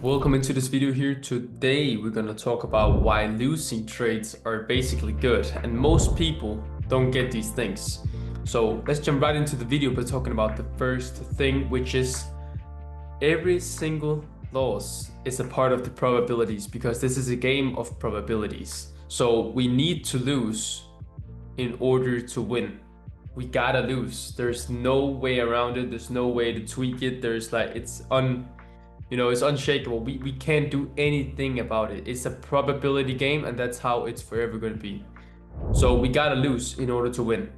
Welcome into this video here. Today we're gonna talk about why losing trades are basically good and most people don't get these things. So let's jump right into the video by talking about the first thing, which is every single loss is a part of the probabilities because this is a game of probabilities. So we need to lose in order to win. We gotta lose. There's no way around it. There's no way to tweak it. There's like it's unshakable. We can't do anything about it. It's a probability game, and that's how it's forever going to be. So we gotta lose in order to win.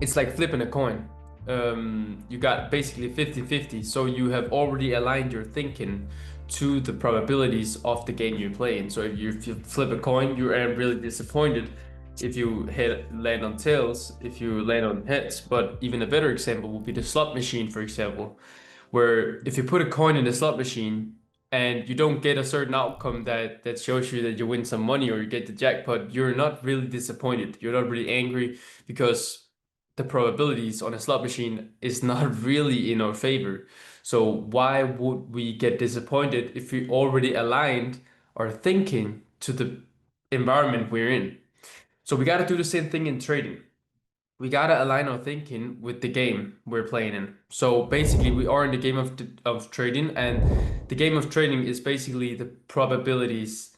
It's like flipping a coin. You got basically 50-50, so you have already aligned your thinking to the probabilities of the game you're playing. So if you flip a coin, you are really disappointed if you land on tails, if you land on heads. But even a better example would be the slot machine, for example, where if you put a coin in the slot machine and you don't get a certain outcome that shows you that you win some money or you get the jackpot, you're not really disappointed. You're not really angry because the probabilities on a slot machine is not really in our favor. So why would we get disappointed if we already aligned our thinking to the environment we're in? So we got to do the same thing in trading. We got to align our thinking with the game we're playing in. So basically, we are in the game of trading, and the game of trading is basically the probabilities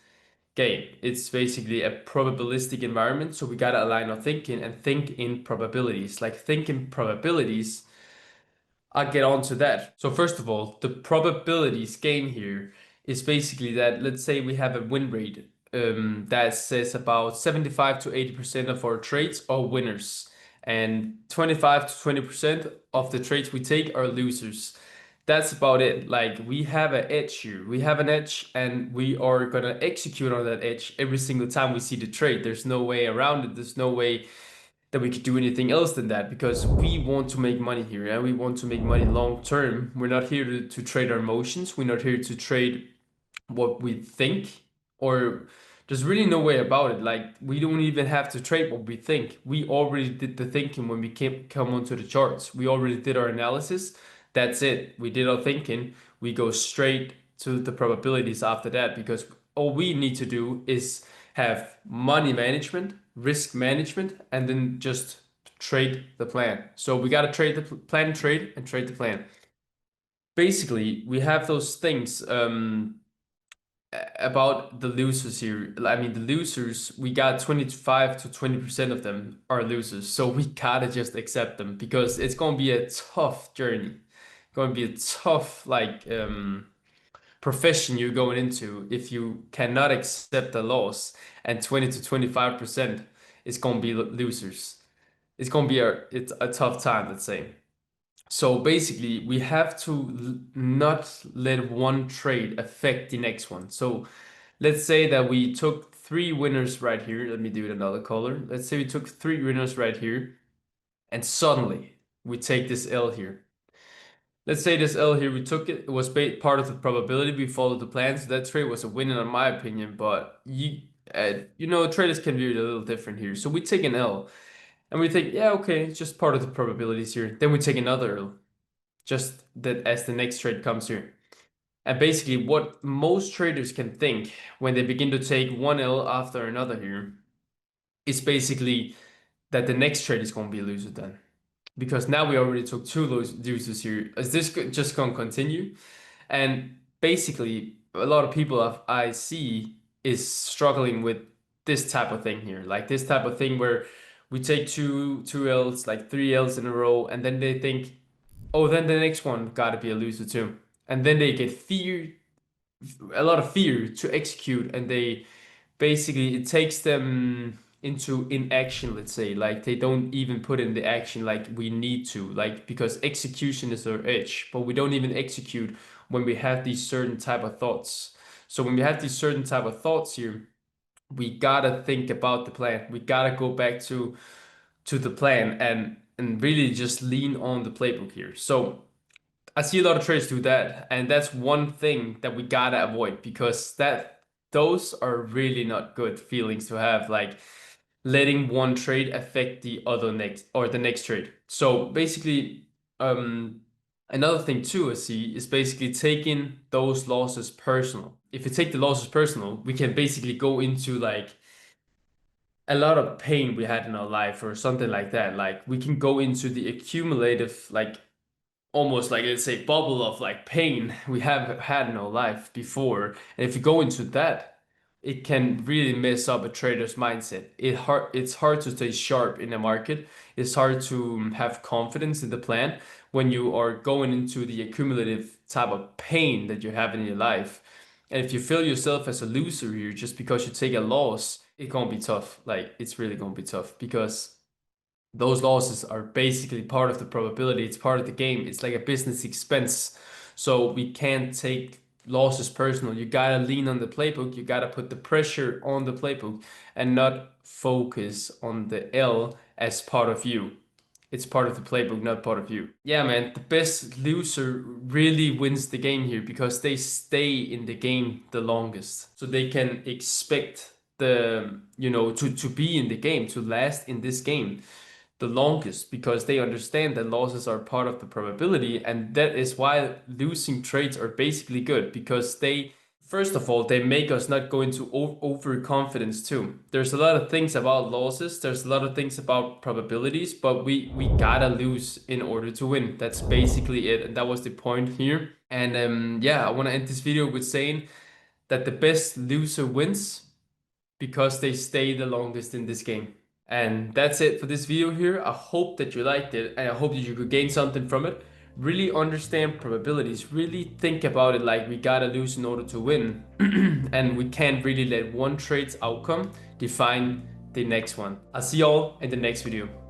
game. It's basically a probabilistic environment. So we got to align our thinking and think in probabilities. Like think in probabilities, I'll get on to that. So first of all, the probabilities game here is basically that let's say we have a win rate that says about 75 to 80% of our trades are winners and 25 to 20% of the trades we take are losers. That's about it. Like we have an edge here. We have an edge and we are gonna execute on that edge every single time we see the trade. There's no way around it. There's no way that we could do anything else than that because we want to make money here and we want to make money long term. We're not here to trade our emotions. We're not here to trade what we think, or there's really no way about it. Like we don't even have to trade what we think. We already did the thinking when we come onto the charts. We already did our analysis. That's it. We did our thinking. We go straight to the probabilities after that because all we need to do is have money management, risk management, and then just trade the plan. So we got to trade the plan, trade, and trade the plan. Basically, we have those things about the losers here. I mean, the losers, we got 25 to 20% of them are losers. So we gotta just accept them because it's gonna be a tough journey. Going to be a tough, profession you're going into if you cannot accept a loss and 20 to 25% is going to be losers. It's going to be it's a tough time, let's say. So basically, we have to not let one trade affect the next one. So let's say that we took three winners right here. Let me do it another color. Let's say we took three winners right here, and suddenly we take this L here. Let's say this L here, we took it, it was part of the probability, we followed the plan, so that trade was a win in my opinion, but traders can view it a little different here. So we take an L, and we think, yeah, okay, it's just part of the probabilities here. Then we take another L, just that as the next trade comes here. And basically what most traders can think when they begin to take one L after another here is basically that the next trade is going to be a loser then. Because now we already took two losers here. Is this just going to continue? And basically, a lot of people I see is struggling with this type of thing here, like this type of thing where we take two L's, like three L's in a row, and then they think, oh, then the next one got to be a loser too, and then they get a lot of fear to execute, and they basically it takes them into inaction, let's say, like they don't even put in the action like we need to, like because execution is our edge, but we don't even execute when we have these certain type of thoughts. So when we have these certain type of thoughts here, we gotta think about the plan. We gotta go back to the plan and really just lean on the playbook here. So I see a lot of traders do that, and that's one thing that we gotta avoid because those are really not good feelings to have, like letting one trade affect the other next or the next trade. So basically, um, Another thing too, I see, is basically taking those losses personal. If you take the losses personal, we can basically go into like a lot of pain we had in our life or something like that. Like we can go into the accumulative, like almost like let's say bubble of like pain we have had in our life before. And if you go into that, it can really mess up a trader's mindset. It's hard to stay sharp in the market. It's hard to have confidence in the plan when you are going into the accumulative type of pain that you have in your life. And if you feel yourself as a loser here just because you take a loss, it's gonna be tough. Like it's really gonna be tough because those losses are basically part of the probability. It's part of the game. It's like a business expense. So we can't take losses personal. You gotta lean on the playbook. You gotta put the pressure on the playbook and not focus on the L as part of you. It's part of the playbook, not part of you. Yeah, man, the best loser really wins the game here because they stay in the game the longest. So they can expect to be in the game, to last in this game the longest because they understand that losses are part of the probability, and that is why losing trades are basically good because they first of all they make us not go into overconfidence too. There's a lot of things about losses, there's a lot of things about probabilities, but we gotta lose in order to win. That's basically it, and that was the point here. And yeah, I want to end this video with saying that the best loser wins because they stay the longest in this game. And that's it for this video here. I hope that you liked it and I hope that you could gain something from it. Really understand probabilities. Really think about it like we gotta lose in order to win. And we can't really let one trade's outcome define the next one. I'll see y'all in the next video.